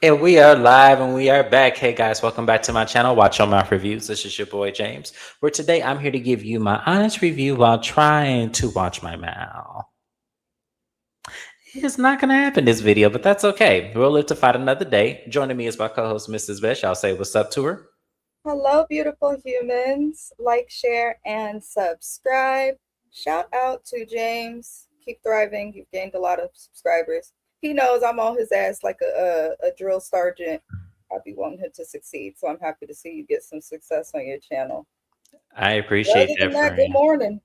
And we are live and we are back. Hey guys, welcome back to my channel, Watch Your Mouth Reviews. This is your boy James, where today I'm here to give you my honest review while trying to watch my mouth. It's not going to happen this video, but that's okay. We'll live to fight another day. Joining me is my co-host, Mrs. Besh. I'll say what's up to her. Hello, beautiful humans. Like, share, and subscribe. Shout out to James. Keep thriving. You've gained a lot of subscribers. He knows I'm on his ass like a drill sergeant. I be wanting him to succeed. So I'm happy to see you get some success on your channel. I appreciate Other than that, that, good friend. morning.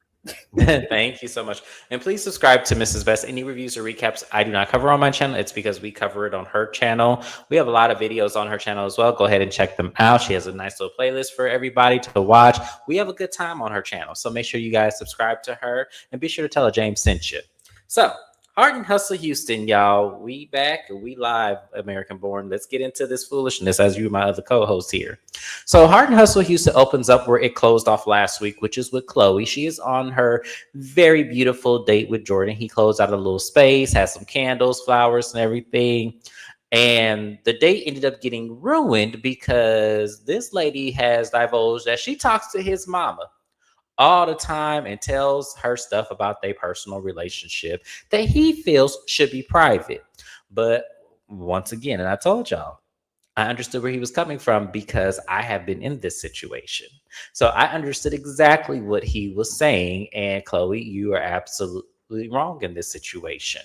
Thank you so much. And please subscribe to Mrs. Best. Any reviews or recaps I do not cover on my channel, it's because we cover it on her channel. We have a lot of videos on her channel as well. Go ahead and check them out. She has a nice little playlist for everybody to watch. We have a good time on her channel. So make sure you guys subscribe to her and be sure to tell her James sent you. So, Heart and Hustle Houston, y'all. We back. We live, American born. Let's get into this foolishness as you, my other co-host here. So, Heart and Hustle Houston opens up where it closed off last week, which is with Chloe. She is on her very beautiful date with Jordan. He closed out a little space, has some candles, flowers, and everything. And the date ended up getting ruined because this lady has divulged that she talks to his mama all the time and tells her stuff about their personal relationship that he feels should be private. But once again, and I told y'all, I understood where he was coming from because I have been in this situation. So I understood exactly what he was saying. And Chloe, you are absolutely wrong in this situation.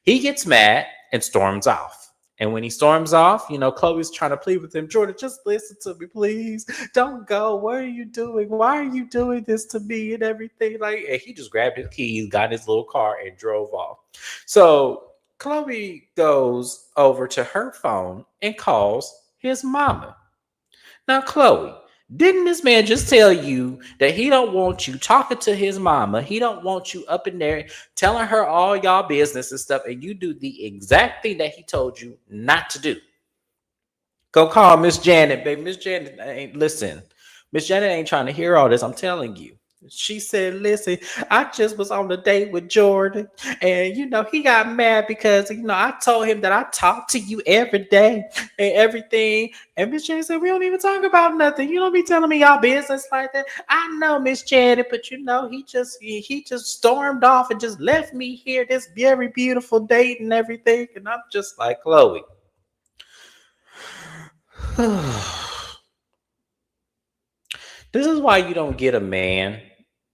He gets mad and storms off. And when he storms off, Chloe's trying to plead with him. Jordan, just listen to me, please. Don't go. What are you doing? Why are you doing this to me and everything? And he just grabbed his keys, got in his little car, and drove off. So Chloe goes over to her phone and calls his mama. Now, Chloe, didn't this man just tell you that he don't want you talking to his mama? He don't want you up in there telling her all y'all business and stuff, and you do the exact thing that he told you not to do. Go call Miss Janet, baby. Miss Janet ain't listen. Miss Janet ain't trying to hear all this. I'm telling you. She said, listen, I just was on a date with Jordan, and he got mad because I told him that I talk to you every day and everything. And Miss Janet said, we don't even talk about nothing. You don't be telling me y'all business like that. I know, Miss Janet, but he just stormed off and just left me here this very beautiful date and everything. And I'm just like, Chloe. This is why you don't get a man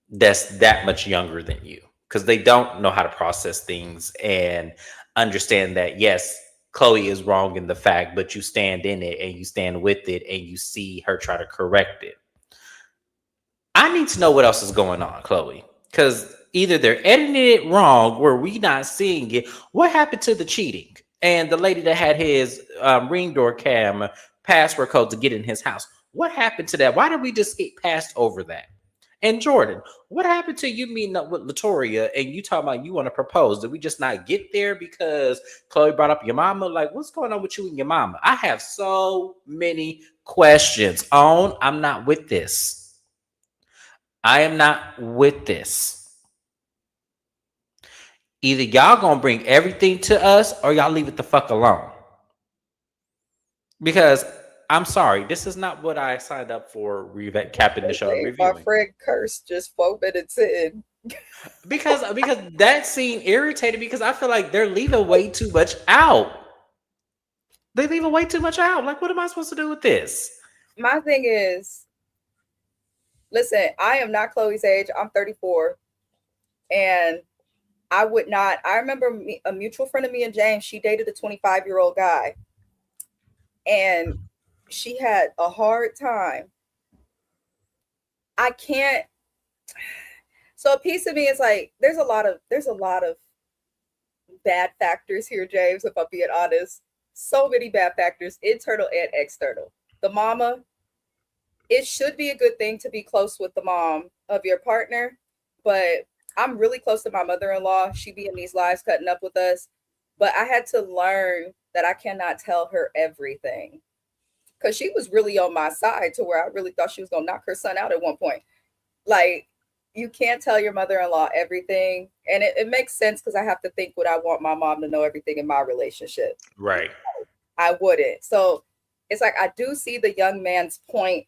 that's that much younger than you, because they don't know how to process things and understand that, yes, Chloe is wrong in the fact, but you stand in it and you stand with it and you see her try to correct it. I need to know what else is going on, Chloe, because either they're editing it wrong or we not seeing it. What happened to the cheating and the lady that had his ring door cam password code to get in his house? What happened to that? Why did we just skip past over that? And Jordan, what happened to you meeting up with Latoria and you talking about you want to propose? Did we just not get there because Chloe brought up your mama? Like, what's going on with you and your mama? I have so many questions. I'm not with this. I am not with this. Either y'all gonna bring everything to us or y'all leave it the fuck alone. Because I'm sorry, this is not what I signed up for capping the show and My reviewing. friend cursed just 4 minutes in. Because that scene irritated me because I feel like they're leaving way too much out. They leaving way too much out. Like, what am I supposed to do with this? My thing is, listen, I am not Chloe's age. I'm 34. And I would not. I remember a mutual friend of me and James, she dated a 25-year-old guy. And she had a hard time. I can't. So a piece of me is like, there's a lot of bad factors here, James, if I'm being honest. So many bad factors, internal and external. The mama, it should be a good thing to be close with the mom of your partner, but I'm really close to my mother-in-law. She be in these lives cutting up with us, but I had to learn that I cannot tell her everything because she was really on my side to where I really thought she was gonna knock her son out at one point. Like, you can't tell your mother-in-law everything, and it makes sense because I have to think, would I want my mom to know everything in my relationship? Right. I wouldn't. So it's like I do see the young man's point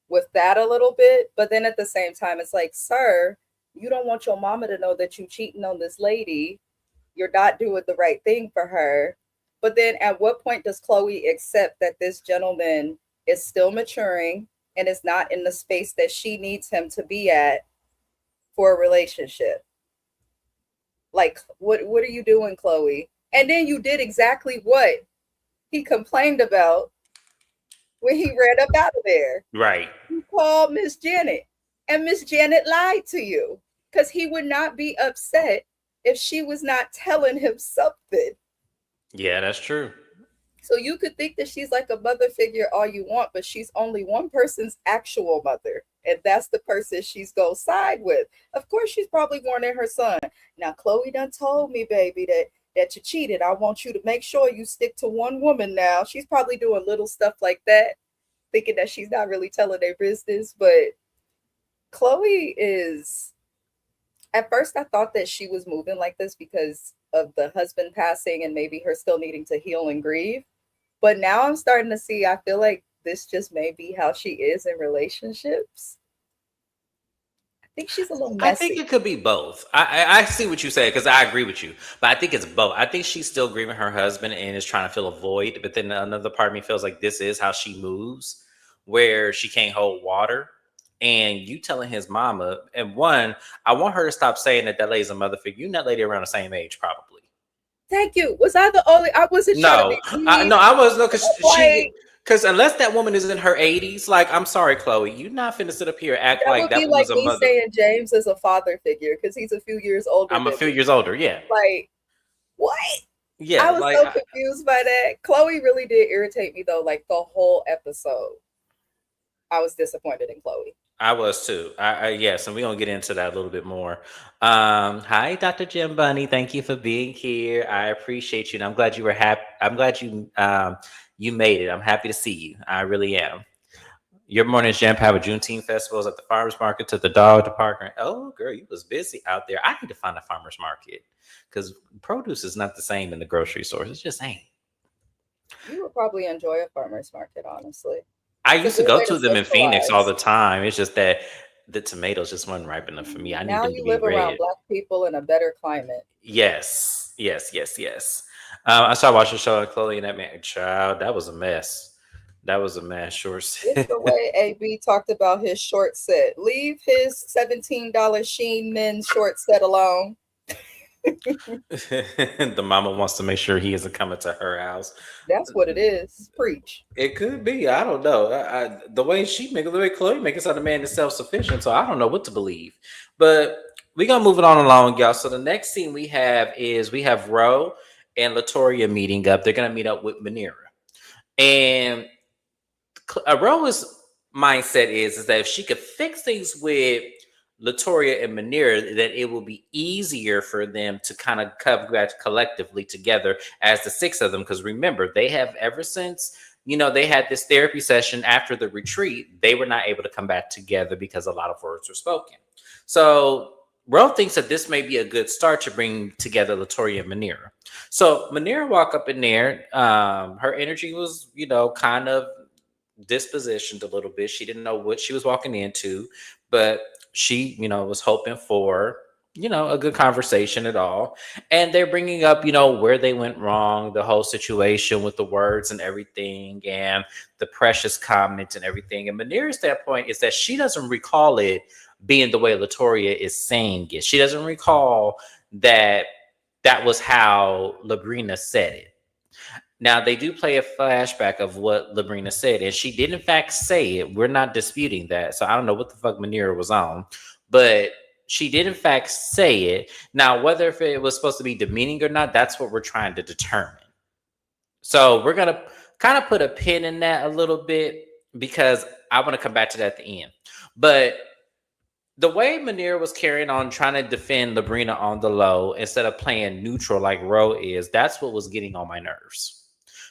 with that a little bit, but then at the same time, it's like, sir, you don't want your mama to know that you cheating on this lady. You're not doing the right thing for her. But then at what point does Chloe accept that this gentleman is still maturing and is not in the space that she needs him to be at for a relationship? Like, what are you doing, Chloe? And then you did exactly what he complained about when he ran up out of there. Right. You called Miss Janet, and Miss Janet lied to you because he would not be upset if she was not telling him something. Yeah, that's true. So you could think that she's like a mother figure all you want, but she's only one person's actual mother. And that's the person she's going to side with. Of course, she's probably warning her son. Now, Chloe done told me, baby, that you cheated. I want you to make sure you stick to one woman now. She's probably doing little stuff like that, thinking that she's not really telling their business. But Chloe is, at first I thought that she was moving like this because of the husband passing and maybe her still needing to heal and grieve. But now I'm starting to see, I feel like this just may be how she is in relationships. I think she's a little messy. I think it could be both. I see what you say because I agree with you, but I think it's both. I think she's still grieving her husband and is trying to fill a void, but then another part of me feels like this is how she moves, where she can't hold water. And you telling his mama, and one, I want her to stop saying that lady's a mother figure. You and that lady around the same age, probably. Thank you. Was I the only? I wasn't trying to be. I was no, because unless that woman is in her 80s, like I'm sorry, Chloe, you're not finna sit up here and act like that woman's a mother. That would be like me saying James is a father figure because he's a few years older. I'm a few years older, yeah. Like what? Yeah, I was so confused by that. Chloe really did irritate me though. Like the whole episode, I was disappointed in Chloe. I was too. Yes, and we're gonna get into that a little bit more. Hi, Dr. Jim Bunny. Thank you for being here. I appreciate you, and I'm glad you were happy. I'm glad you made it. I'm happy to see you. I really am. Your morning's jam packed with Juneteenth festivals at the farmers market to the dog department. Oh, girl, you was busy out there. I need to find a farmers market because produce is not the same in the grocery stores. It just ain't. You would probably enjoy a farmers market, honestly. I used to go to them in Phoenix all the time. It's just that the tomatoes just weren't ripe enough for me. I need them to be red. Now you live around Black people in a better climate. Yes. I started watching the show, Chloe and that man. Child, that was a mess. Sure. It's the way AB talked about his short set. Leave his $17 Shein men's short set alone. The mama wants to make sure he isn't coming to her house. That's what it is. Preach. It could be. I don't know. The way Chloe making sound the man is self-sufficient, so I don't know what to believe. But we're gonna move it on along, y'all. So the next scene we have Ro and Latoria meeting up. They're gonna meet up with Manira, and Ro's mindset is that if she could fix things with Latoria and Manira, that it will be easier for them to kind of come back collectively together as the six of them. Because remember, they have ever since, they had this therapy session after the retreat, they were not able to come back together because a lot of words were spoken. So Ro thinks that this may be a good start to bring together Latoria and Manira. So Manira walked up in there. Her energy was, kind of dispositioned a little bit. She didn't know what she was walking into, but she, was hoping for, a good conversation at all. And they're bringing up, where they went wrong, the whole situation with the words and everything, and the precious comment and everything. And Manira's standpoint is that she doesn't recall it being the way Latoria is saying it. She doesn't recall that was how Labrina said it. Now, they do play a flashback of what Labrina said, and she did, in fact, say it. We're not disputing that. So I don't know what the fuck Manira was on, but she did, in fact, say it. Now, whether if it was supposed to be demeaning or not, that's what we're trying to determine. So we're going to kind of put a pin in that a little bit because I want to come back to that at the end. But the way Manira was carrying on, trying to defend Labrina on the low instead of playing neutral like Ro is, that's what was getting on my nerves.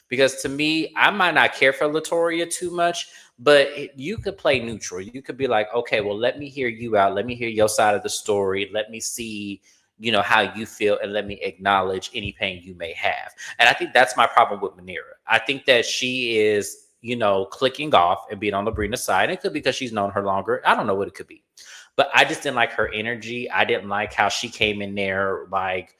Because to me, I might not care for Latoria too much, but you could play neutral. You could be like, okay, well, let me hear you out. Let me hear your side of the story. Let me see, how you feel, and let me acknowledge any pain you may have. And I think that's my problem with Manira. I think that she is, clicking off and being on Labrina's side. It could be because she's known her longer. I don't know what it could be. But I just didn't like her energy. I didn't like how she came in there, like,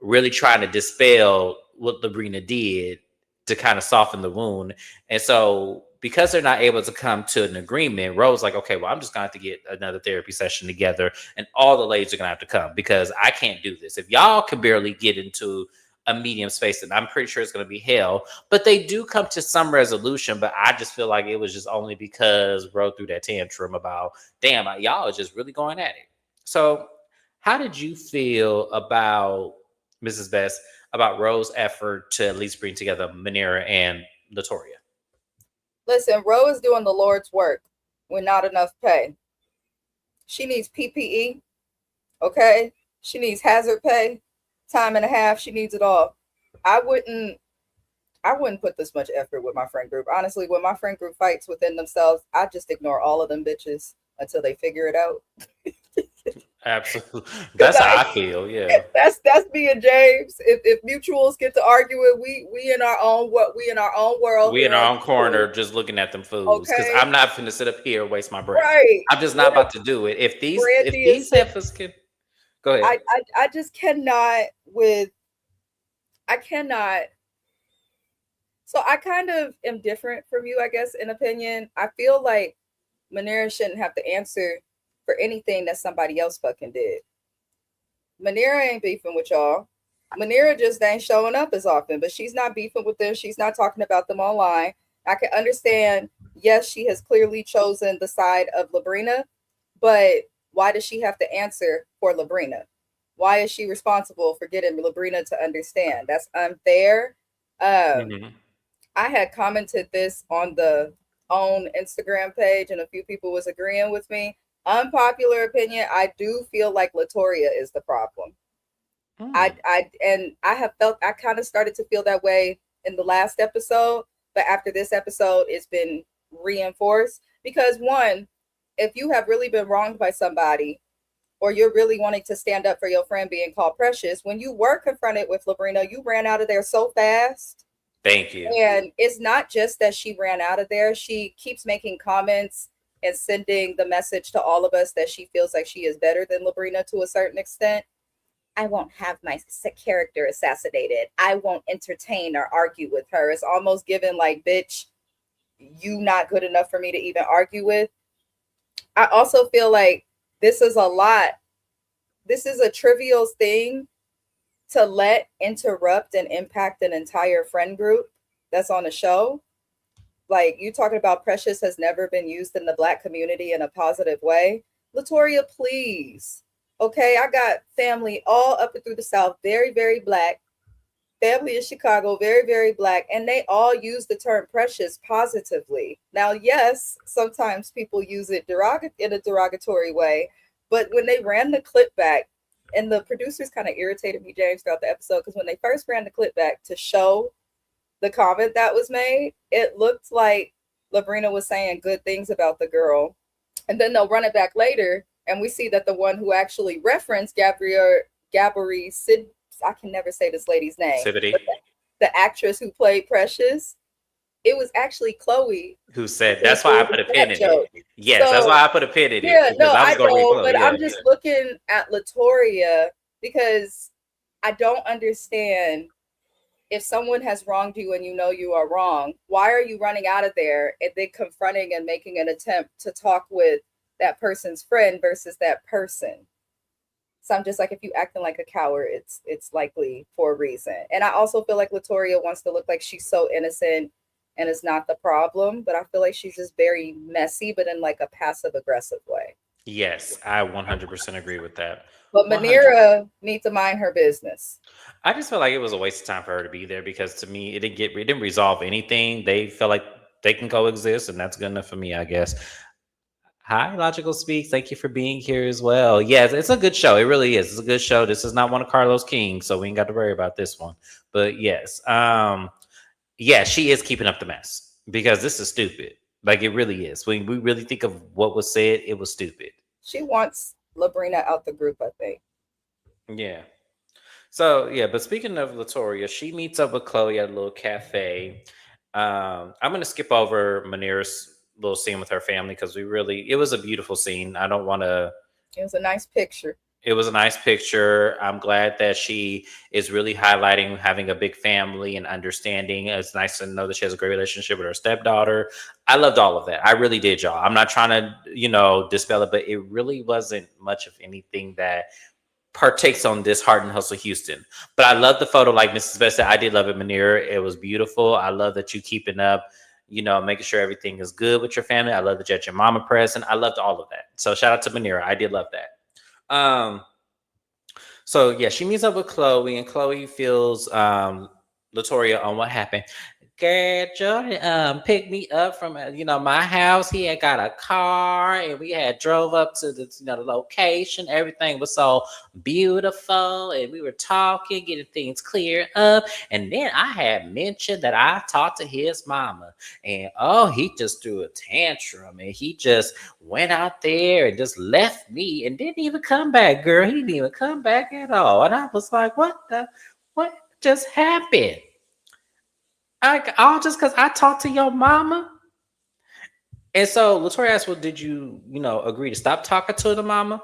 really trying to dispel what Labrina did to kind of soften the wound. And so because they're not able to come to an agreement, Rose like, okay, well, I'm just gonna have to get another therapy session together, and all the ladies are gonna have to come because I can't do this. If y'all can barely get into a medium space, then I'm pretty sure it's gonna be hell. But they do come to some resolution, but I just feel like it was just only because Rose threw that tantrum about, damn, y'all are just really going at it. So how did you feel about Mrs. Best, about Rose's effort to at least bring together Manira and Latoria? Listen, Rose is doing the Lord's work with not enough pay. She needs PPE, okay? She needs hazard pay, time and a half. She needs it all. I wouldn't put this much effort with my friend group. Honestly, when my friend group fights within themselves, I just ignore all of them bitches until they figure it out. Absolutely. That's how I feel. Yeah. That's me and James. If mutuals get to argue it, we in our own world. We in our own corner just looking at them fools. Because Okay. I'm not finna sit up here and waste my breath. Right. I'm just not about to do it. If these heifers can go ahead. I just cannot I cannot. So I kind of am different from you, I guess, in opinion. I feel like Manira shouldn't have to answer for anything that somebody else fucking did. Manira ain't beefing with y'all. Manira just ain't showing up as often, but she's not beefing with them. She's not talking about them online. I can understand, yes, she has clearly chosen the side of Labrina, but why does she have to answer for Labrina? Why is she responsible for getting Labrina to understand? That's unfair. I had commented this on the own Instagram page, and a few people was agreeing with me. Unpopular opinion, I do feel like Latoria is the problem. I have felt, I kind of started to feel that way in the last episode, but after this episode, it's been reinforced because one, if you have really been wronged by somebody, or you're really wanting to stand up for your friend being called precious, when you were confronted with Labrina, you ran out of there so fast. Thank you. And it's not just that she ran out of there. She keeps making comments and sending the message to all of us that she feels like she is better than Labrina to a certain extent. I won't have my character assassinated. I won't entertain or argue with her. It's almost given like, bitch, you not good enough for me to even argue with. I also feel like this is a lot. This is a trivial thing to let interrupt and impact an entire friend group that's on the show. Like, you talking about Precious has never been used in the Black community in a positive way. Latoria, please. Okay, I got family all up and through the South, very, very Black. Family in Chicago, very, very Black. And they all use the term precious positively. Now, yes, sometimes people use it in a derogatory way. But when they ran the clip back, and the producers kind of irritated me, James, throughout the episode, because when they first ran the clip back to show the comment that was made, it looked like Labrina was saying good things about the girl. And then they'll run it back later, and we see that the one who actually referenced Gabri Sid, I can never say this lady's name, the actress who played Precious, it was actually Chloe who said, that's why I put a pin in it. Yes, so, that's why I put a pin in it. Yeah, no, I know, but I'm just looking at Latoria because I don't understand, if someone has wronged you and you know you are wrong, why are you running out of there and then confronting and making an attempt to talk with that person's friend versus that person? So I'm just like, if you acting like a coward, it's likely for a reason. And I also feel like Latoria wants to look like she's so innocent and it's not the problem, but I feel like she's just very messy, but in like a passive aggressive way. Yes, I 100% agree with that. But Manira needs to mind her business. I just feel like it was a waste of time for her to be there because to me, it didn't resolve anything. They felt like they can coexist, and that's good enough for me, I guess. Hi, Logical Speaks. Thank you for being here as well. Yes, it's a good show. It really is. It's a good show. This is not one of Carlos King, so we ain't got to worry about this one. But yes, yeah, she is keeping up the mess because this is stupid. Like, it really is. When we really think of what was said, it was stupid. She wants Labrina out the group, I think. Yeah. So yeah, but speaking of Latoria, she meets up with Chloe at a little cafe. I'm gonna skip over Manira's little scene with her family because it was a beautiful scene. I don't want to. It was a nice picture. It was a nice picture. I'm glad that she is really highlighting having a big family and understanding. It's nice to know that she has a great relationship with her stepdaughter. I loved all of that. I really did, y'all. I'm not trying to, dispel it, but it really wasn't much of anything that partakes on this Heart and Hustle Houston. But I love the photo, like Mrs. Best said. I did love it, Manir. It was beautiful. I love that you keeping up, making sure everything is good with your family. I love that you had your mama present. I loved all of that. So shout out to Manira. I did love that. So yeah, she meets up with Chloe, and Chloe feels Latoria on what happened. Girl, Jordan picked me up from my house. He had got a car, and we had drove up to the location. Everything was so beautiful, and we were talking, getting things cleared up. And then I had mentioned that I talked to his mama, and he just threw a tantrum, and he just went out there and just left me and didn't even come back, girl. He didn't even come back at all. And I was like, what just happened? All just because I talked to your mama. And so Latoya asked, well, did you, agree to stop talking to the mama?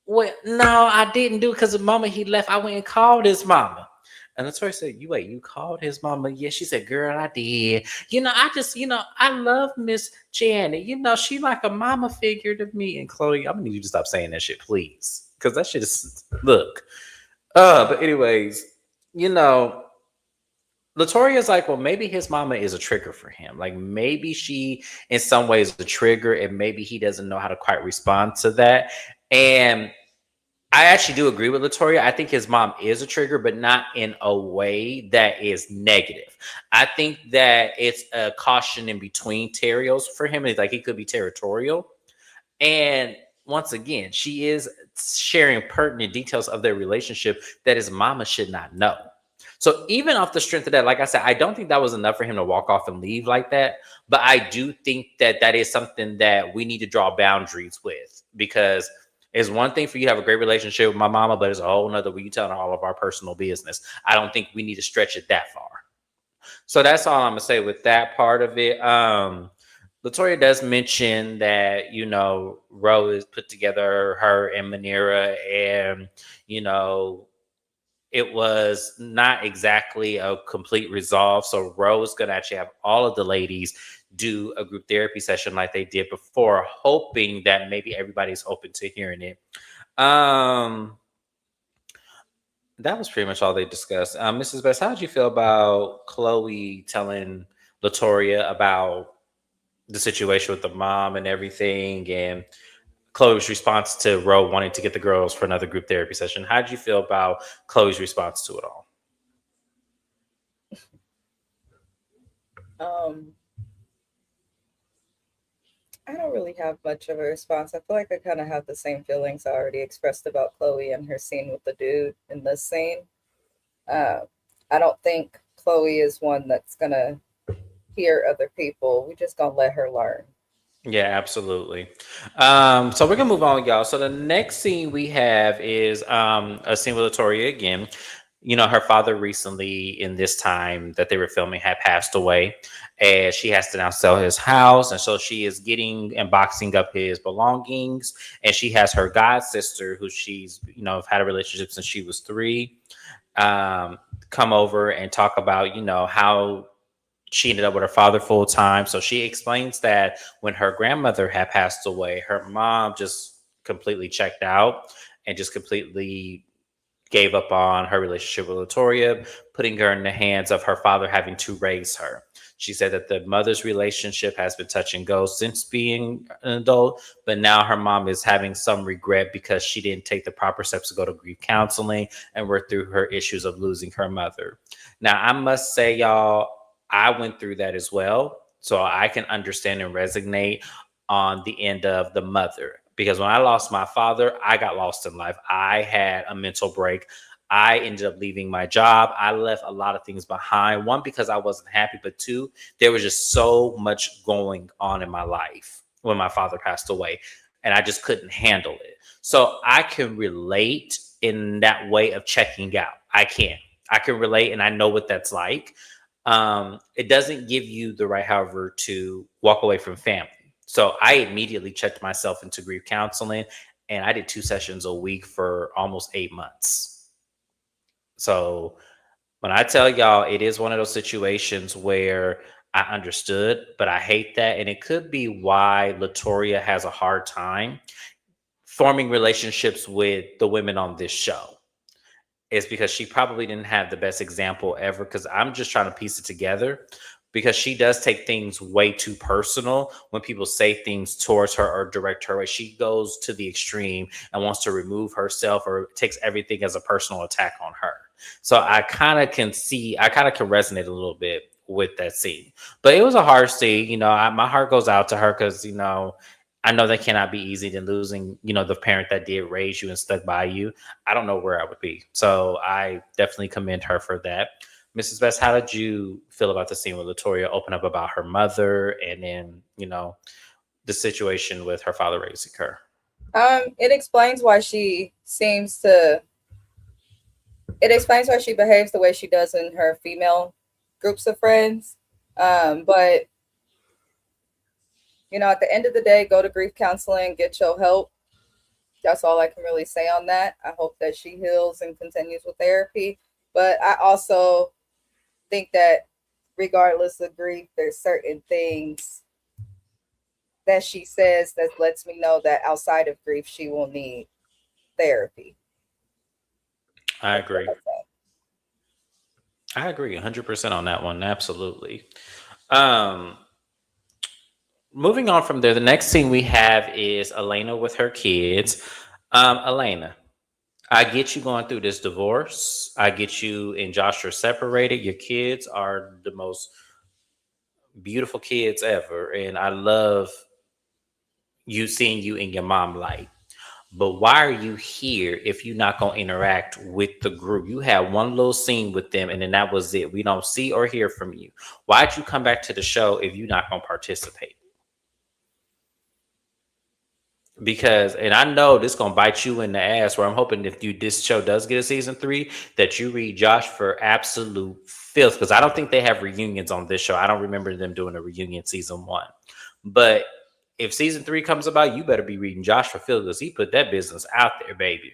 Well, no, I didn't do it because the moment he left, I went and called his mama. And Latoya said, you called his mama? Yeah, she said, girl, I did. I just, I love Miss Janet. She like a mama figure to me. And Chloe, I'm going to need you to stop saying that shit, please. Because that shit is, look. But anyways, Latoria's like, well, maybe his mama is a trigger for him. Like maybe she, in some ways, is a trigger, and maybe he doesn't know how to quite respond to that. And I actually do agree with Latoria. I think his mom is a trigger, but not in a way that is negative. I think that it's a caution in between terriers for him. It's like he could be territorial. And once again, she is sharing pertinent details of their relationship that his mama should not know. So even off the strength of that, like I said, I don't think that was enough for him to walk off and leave like that. But I do think that that is something that we need to draw boundaries with, because it's one thing for you to have a great relationship with my mama, but it's a whole nother when you telling her all of our personal business. I don't think we need to stretch it that far. So that's all I'm gonna say with that part of it. Latoya does mention that, Rose put together her and Manira, and, it was not exactly a complete resolve. So Rose going to actually have all of the ladies do a group therapy session like they did before, hoping that maybe everybody's open to hearing it. That was pretty much all they discussed. Mrs. Best, how did you feel about Chloe telling Latoria about the situation with the mom and everything, and Chloe's response to Ro wanting to get the girls for another group therapy session? How did you feel about Chloe's response to it all? I don't really have much of a response. I feel like I kind of have the same feelings I already expressed about Chloe and her scene with the dude in this scene. I don't think Chloe is one that's gonna hear other people. We just gonna let her learn. Yeah, absolutely. So we're gonna move on, y'all. So the next scene we have is a scene with Latoria again. Her father recently, in this time that they were filming, had passed away, and she has to now sell his house, and so she is getting and boxing up his belongings. And she has her god sister, who she's had a relationship since she was 3, come over and talk about how she ended up with her father full time. So she explains that when her grandmother had passed away, her mom just completely checked out and just completely gave up on her relationship with Latoria, putting her in the hands of her father having to raise her. She said that the mother's relationship has been touch and go since being an adult, but now her mom is having some regret because she didn't take the proper steps to go to grief counseling and work through her issues of losing her mother. Now, I must say, y'all, I went through that as well. So I can understand and resonate on the end of the mother. Because when I lost my father, I got lost in life. I had a mental break. I ended up leaving my job. I left a lot of things behind. One, because I wasn't happy, but 2, there was just so much going on in my life when my father passed away, and I just couldn't handle it. So I can relate in that way of checking out. I can relate, and I know what that's like. It doesn't give you the right, however, to walk away from family. So I immediately checked myself into grief counseling, and I did 2 sessions a week for almost 8 months. So when I tell y'all, it is one of those situations where I understood, but I hate that. And it could be why Latoria has a hard time forming relationships with the women on this show. Is because she probably didn't have the best example ever. Because I'm just trying to piece it together. Because she does take things way too personal when people say things towards her or direct her way. She goes to the extreme and wants to remove herself or takes everything as a personal attack on her. So I kind of can resonate a little bit with that scene. But it was a hard scene. My heart goes out to her because, I know that cannot be easy than losing, the parent that did raise you and stuck by you. I don't know where I would be. So I definitely commend her for that. Mrs. Best, how did you feel about the scene with Latoria open up about her mother and then, the situation with her father raising her? It explains why she seems to. It explains why she behaves the way she does in her female groups of friends. But at the end of the day, go to grief counseling, get your help. That's all I can really say on that. I hope that she heals and continues with therapy. But I also think that regardless of grief, there's certain things that she says that lets me know that outside of grief, she will need therapy. I agree. I agree 100% on that one. Absolutely. Moving on from there, the next scene we have is Elena with her kids. Elena, I get you going through this divorce. I get you and Josh are separated. Your kids are the most beautiful kids ever. And I love you seeing you in your mom light. But why are you here if you're not going to interact with the group? You had one little scene with them and then that was it. We don't see or hear from you. Why'd you come back to the show if you're not going to participate? Because, and I know this gonna bite you in the ass. Where I'm hoping if this show does get a season 3, that you read Josh for absolute filth. Because I don't think they have reunions on this show. I don't remember them doing a reunion season 1. But if season 3 comes about, you better be reading Josh for filth because he put that business out there, baby.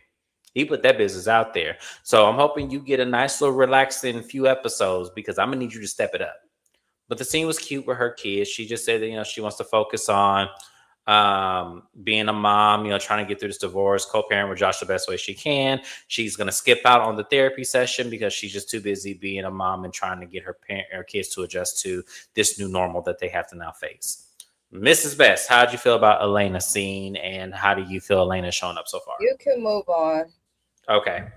He put that business out there. So I'm hoping you get a nice little relaxing few episodes because I'm gonna need you to step it up. But the scene was cute with her kids. She just said that she wants to focus on being a mom, trying to get through this divorce, co-parent with Josh the best way she can. She's going to skip out on the therapy session because she's just too busy being a mom and trying to get her kids to adjust to this new normal that they have to now face. Mrs. Best, how did you feel about Elena's scene and how do you feel Elena's showing up so far? You can move on. Okay.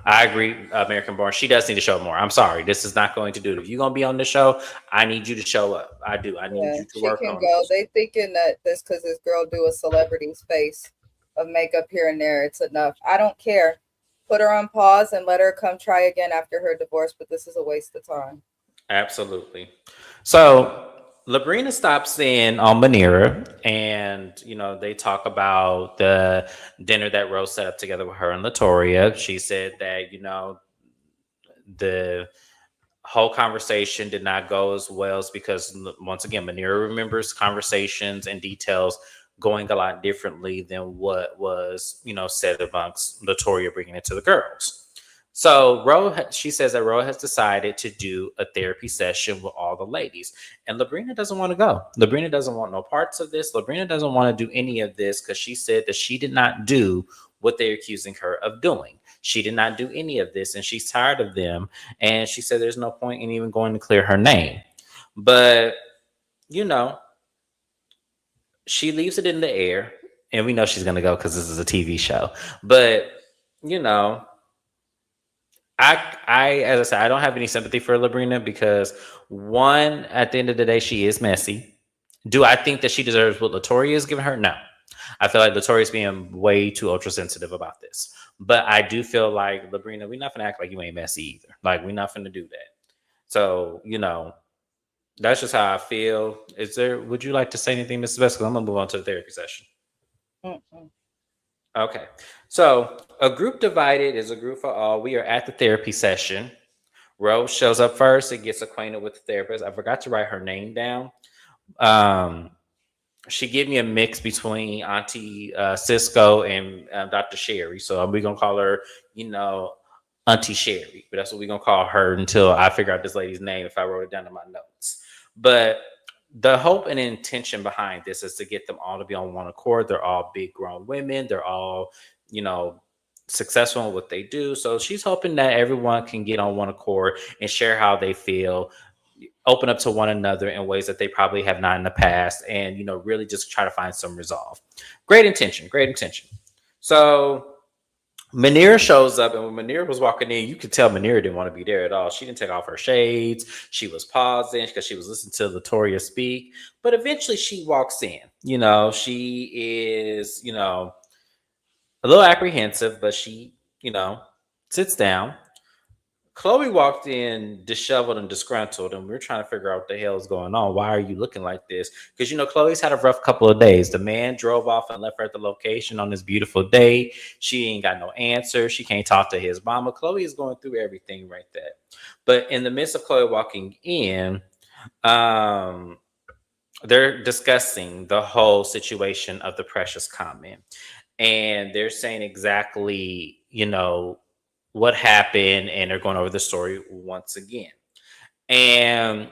I agree, American Born. She does need to show more. I'm sorry. This is not going to do it. If you're going to be on the show, I need you to show up. I do. I need you to work on it. She can go. They thinking that this because this girl do a celebrity's face of makeup here and there, it's enough. I don't care. Put her on pause and let her come try again after her divorce, but this is a waste of time. Absolutely. So Labrina stops in on Manira and, they talk about the dinner that Rose set up together with her and Latoria. She said that, the whole conversation did not go as well because, once again, Manira remembers conversations and details going a lot differently than what was, said amongst Latoria bringing it to the girls. So she says that Ro has decided to do a therapy session with all the ladies. And Labrina doesn't want to go. Labrina doesn't want no parts of this. Labrina doesn't want to do any of this because she said that she did not do what they're accusing her of doing. She did not do any of this and she's tired of them. And she said there's no point in even going to clear her name. But, she leaves it in the air. And we know she's going to go because this is a TV show. But, I as I said, I don't have any sympathy for Labrina because, one, at the end of the day, she is messy. Do I think that she deserves what Latoria is giving her? No. I feel like Latoria is being way too ultra sensitive about this. But I do feel like, Labrina, we're not going to act like you ain't messy either. Like, we're not going to do that. So, that's just how I feel. Would you like to say anything, Mrs. Best? Because I'm going to move on to the therapy session. Mm-mm. Okay. So A group divided is a group for all. We are at the therapy session. Rose shows up first and gets acquainted with the therapist. I forgot to write her name down. Um, she gave me a mix between Auntie Cisco and Dr. Sherry. So we're going to call her, Auntie Sherry. But that's what we're going to call her until I figure out this lady's name if I wrote it down in my notes. But the hope and intention behind this is to get them all to be on one accord. They're all big grown women. They're all, you know, successful in what they do. So she's hoping that everyone can get on one accord and share how they feel, open up to one another in ways that they probably have not in the past, and really just try to find some resolve. Great intention, great intention. So Manira shows up, and when Manira was walking in, you could tell Manira didn't want to be there at all. She didn't take off her shades. She was pausing because she was listening to Latoria speak. But eventually she walks in. She is, a little apprehensive, but she, sits down. Chloe walked in disheveled and disgruntled, and we're trying to figure out what the hell is going on. Why are you looking like this? Because, Chloe's had a rough couple of days. The man drove off and left her at the location on this beautiful day. She ain't got no answer. She can't talk to his mama. Chloe is going through everything right there. But in the midst of Chloe walking in, they're discussing the whole situation of the Precious comment. And they're saying exactly, what happened, and they're going over the story once again. And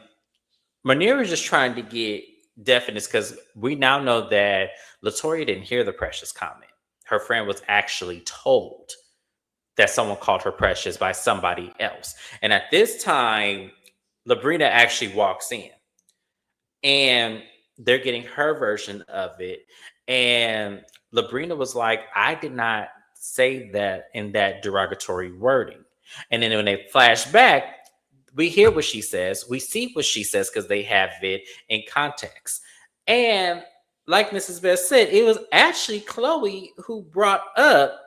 Manira is just trying to get definite because we now know that Latoria didn't hear the Precious comment. Her friend was actually told that someone called her Precious by somebody else. And at this time, Labrina actually walks in, and they're getting her version of it. And Labrina was like, I did not say that in that derogatory wording. And then when they flash back, we hear what she says. We see what she says because they have it in context. And like Mrs. Best said, it was actually Chloe who brought up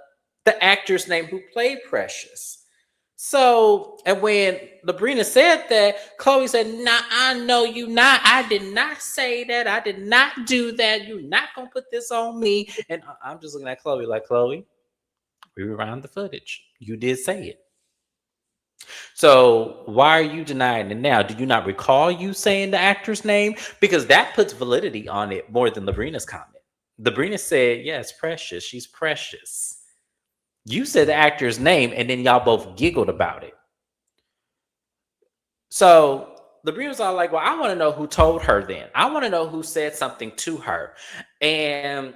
the actor's name who played Precious. So, and when Labrina said that, Chloe said, nah, I know you not. I did not say that. I did not do that. You're not going to put this on me. And I'm just looking at Chloe like, Chloe, we rewound the footage. You did say it. So why are you denying it now? Do you not recall you saying the actor's name? Because that puts validity on it more than Labrina's comment. Labrina said, yeah, it's Precious. She's precious. You said the actor's name, and then y'all both giggled about it. So Labrina was all like, well, I want to know who told her then. I want to know who said something to her. And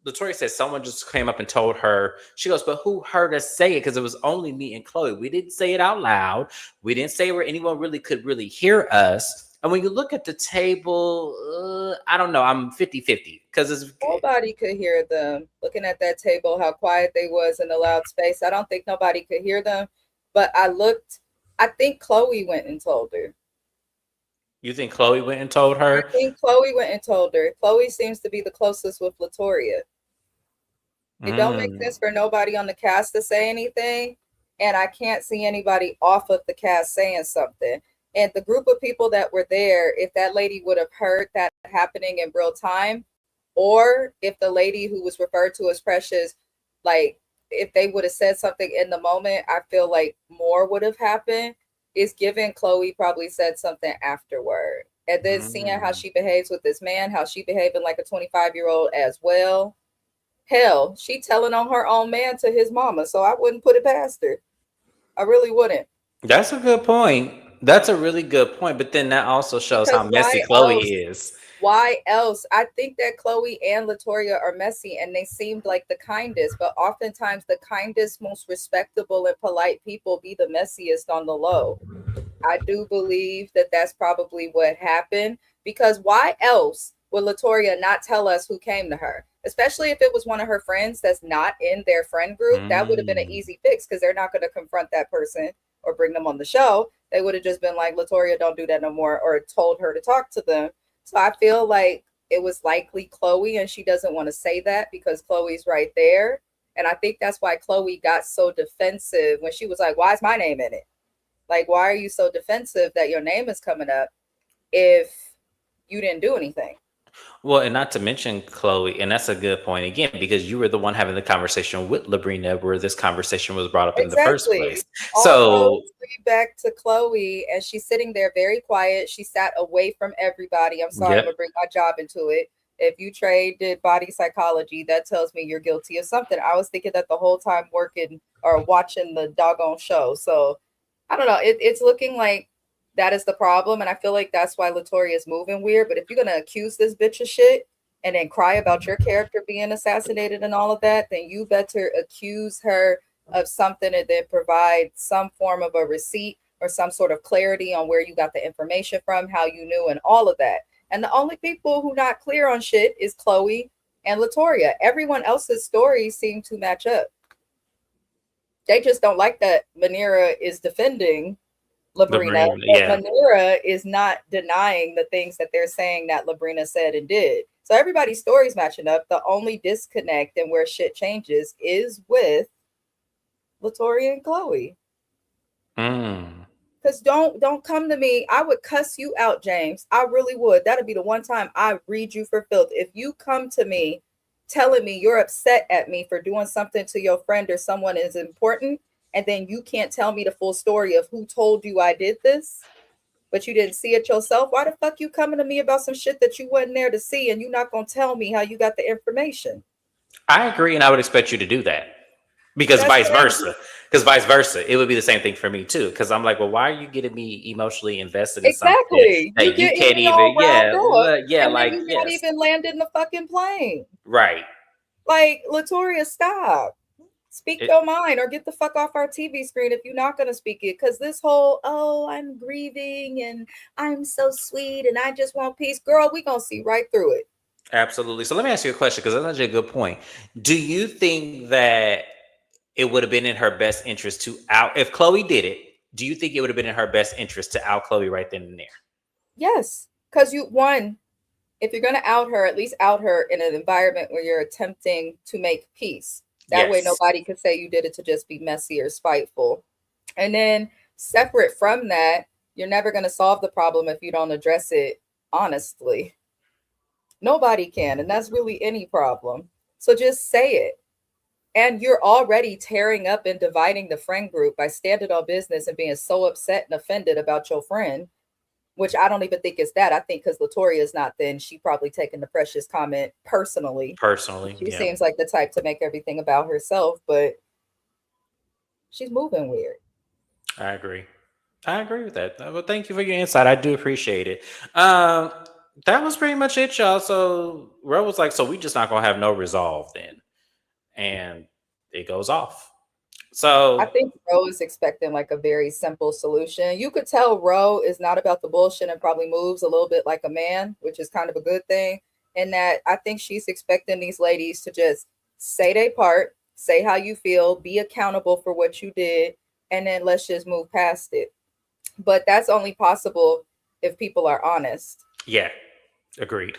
Latoria said someone just came up and told her. She goes, but who heard us say it? Because it was only me and Chloe. We didn't say it out loud. We didn't say where anyone could really hear us. And when you look at the table, I don't know. I'm 50-50 because nobody could hear them. Looking at that table, how quiet they was in the loud space. I don't think nobody could hear them. But I think Chloe went and told her. You think Chloe went and told her? I think Chloe went and told her. Chloe seems to be the closest with Latoria. It don't make sense for nobody on the cast to say anything. And I can't see anybody off of the cast saying something. And the group of people that were there, if that lady would have heard that happening in real time, or if the lady who was referred to as Precious, like if they would have said something in the moment, I feel like more would have happened. Is given Chloe probably said something afterward. And then seeing how she behaves with this man, how she behaving like a 25-year-old as well. Hell, she telling on her own man to his mama. So I wouldn't put it past her. I really wouldn't. That's a good point. That's a really good point. But then that also shows how messy Chloe is. Why else? I think that Chloe and Latoria are messy and they seemed like the kindest, but oftentimes the kindest, most respectable and polite people be the messiest on the low. I do believe that that's probably what happened, because why else would Latoria not tell us who came to her? Especially if it was one of her friends that's not in their friend group. That would have been an easy fix because they're not going to confront that person or bring them on the show. They would have just been like, Latoria, don't do that no more, or told her to talk to them. So I feel like it was likely Chloe, and she doesn't want to say that because Chloe's right there. And I think that's why Chloe got so defensive when she was like, why is my name in it? Like, why are you so defensive that your name is coming up if you didn't do anything? Well, and not to mention Chloe, and that's a good point again, because you were the one having the conversation with Labrina where this conversation was brought up in the first place. Exactly. All So, roads lead back to Chloe, and she's sitting there very quiet. She sat away from everybody. I'm sorry, I'm yep, gonna bring my job into it. If you traded body psychology, that tells me you're guilty of something. I was thinking that the whole time working or watching the doggone show. So I don't know. It's looking like that is the problem, and I feel like that's why Latoria is moving weird. But if you're gonna accuse this bitch of shit and then cry about your character being assassinated and all of that, then you better accuse her of something and then provide some form of a receipt or some sort of clarity on where you got the information from, how you knew, and all of that. And the only people who not clear on shit is Chloe and Latoria. Everyone else's stories seem to match up. They just don't like that Manira is defending Labrina, Labrina, but yeah. Manira is not denying the things that they're saying that Labrina said and did. So everybody's stories matching up. The only disconnect and where shit changes is with Latoria and Chloe. Mm. Because don't come to me. I would cuss you out, James. I really would. That'd be the one time I read you for filth. If you come to me telling me you're upset at me for doing something to your friend or someone is important, and then you can't tell me the full story of who told you I did this, but you didn't see it yourself, why the fuck you coming to me about some shit that you wasn't there to see and you're not gonna tell me how you got the information? I agree, and I would expect you to do that. Because That's vice crazy. versa. Because vice versa. It would be the same thing for me too. Because I'm like, well, why are you getting me emotionally invested in something Exactly. You that you getting can't me all even, riled up, yeah, and then like, you not yes. even landing the fucking plane. Right. Like, Latoria, stop. Speak It, your mind or get the fuck off our TV screen if you're not going to speak it. Because this whole, oh, I'm grieving and I'm so sweet and I just want peace. Girl, we going to see right through it. absolutely. So let me ask you a question because that's actually a good point. Do you think that it would have been in her best interest to out, if Chloe did it, do you think it would have been in her best interest to out Chloe right then and there? Yes. Because one, if you're going to out her, at least out her in an environment where you're attempting to make peace. That way, Yes. nobody could say you did it to just be messy or spiteful. And then, separate from that, you're never going to solve the problem if you don't address it honestly. Nobody can. And that's really any problem. So just say it. And you're already tearing up and dividing the friend group by standing on business and being so upset and offended about your friend, which I don't even think is that. I think because Latoria is not, then she probably taken the Precious comment personally. Personally, She yeah. seems like the type to make everything about herself, but she's moving weird. I agree. I agree with that. Well, thank you for your insight. I do appreciate it. Um, that was pretty much it, y'all. So Ro was like, so we just not gonna have no resolve then. And it goes off. I So think Ro is expecting like a very simple solution. You could tell Ro is not about the bullshit and probably moves a little bit like a man, which is kind of a good thing. And that I think she's expecting these ladies to just say their part, say how you feel, be accountable for what you did, and then let's just move past it. But that's only possible if people are honest. yeah, agreed.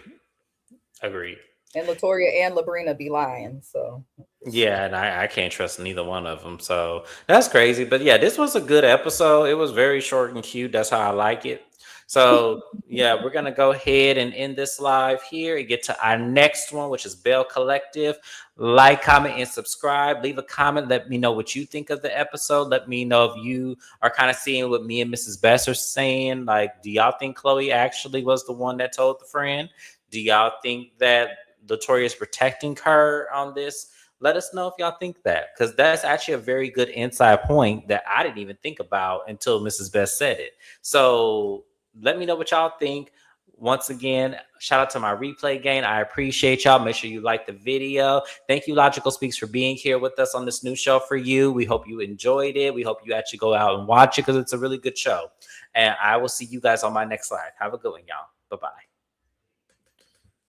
Agreed. And Latoria and Labrina be lying. So Yeah, and I can't trust neither one of them. So that's crazy. But yeah, this was a good episode. It was very short and cute. That's how I like it. So yeah, we're gonna go ahead and end this live here and get to our next one, which is Bell Collective. Like, comment, and subscribe. Leave a comment. Let me know what you think of the episode. Let me know if you are kind of seeing what me and Mrs. Best are saying. Like, do y'all think Chloe actually was the one that told the friend? Do y'all think that Latoria is protecting her on this? Let us know if y'all think that, because that's actually a very good inside point that I didn't even think about until Mrs. Best said it. So let me know what y'all think. Once again, shout out to my replay gang. I appreciate y'all. Make sure you like the video. Thank you, Logical Speaks, for being here with us on this new show for you. We hope you enjoyed it. We hope you actually go out and watch it because it's a really good show. And I will see you guys on my next live. Have a good one, y'all. Bye-bye.